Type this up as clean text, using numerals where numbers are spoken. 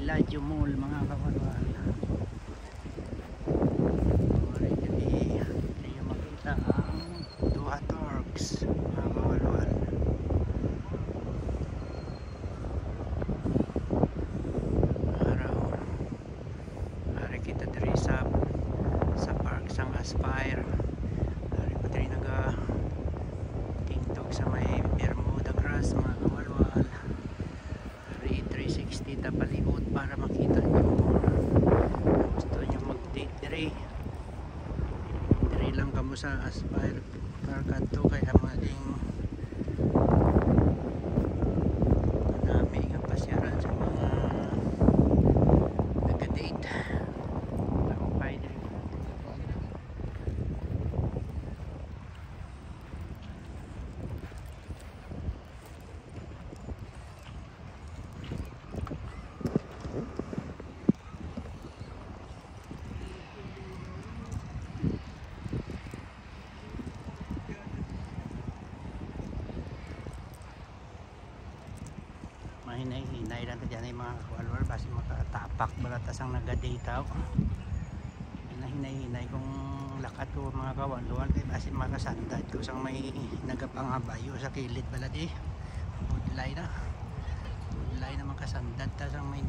Villaggio Mall mga kawanwal. Hindi nyo makita ang Duha Turks mga kawanwal. Araw ari kita diri sa park sang Aspire. Ari ko diri naga tingtog sa may Bermuda Grass mga kawanwal. 360 tapaligot para makita nyo gusto nyo mag-date dire lang kamo sa Aspire Park ato kaya maling marami nga pasyaran sa mga nag-date lakupay dire. Mahinay-hinay lang dyan yung mga kawanwal basi makatapak balatas ang nagadataw. Mahinay-hinay kung lakat ko mga kawanwal kaya basi makasandad ko sang may nagapangabayo sa kilid balad eh. Budlay na makasandad ta sang may